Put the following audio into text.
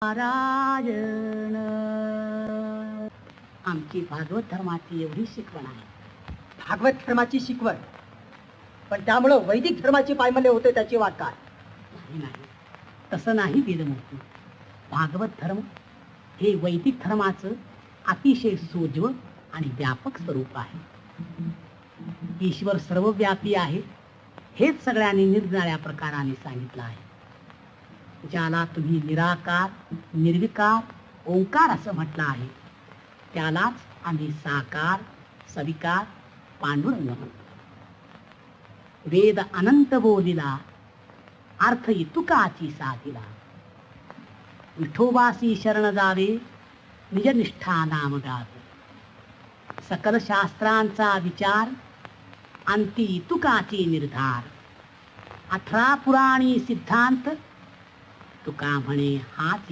नारायण. आमची भागवत धर्माची एवढी शिकवण आहे. भागवत धर्माची शिकवण, पण त्यामुळं वैदिक धर्माची पायमल्य होते त्याची वाट काय? नाही, तसं नाही वेदमूर्ती. भागवत धर्म हे वैदिक धर्माचं अतिशय सोज्वळ आणि व्यापक स्वरूप आहे. ईश्वर सर्वव्यापी आहे हेच सगळ्यांनी निरनिराळ्या प्रकाराने सांगितलं आहे. ज्याला तुम्ही निराकार, निर्विकार, ओंकार असं म्हटलं आहे, त्यालाच आम्ही साकार, सविकार, पांडुरंग म्हणतो. वेद अनंत बोलिला, अर्थ इतुकाची साधिला. विठोबासी शरण जावे, निजनिष्ठा नाम गावे. सकल शास्त्रांचा विचार, अंती इतुकाची निर्धार. 18 पुराणी सिद्धांत, तुका म्हणे हाच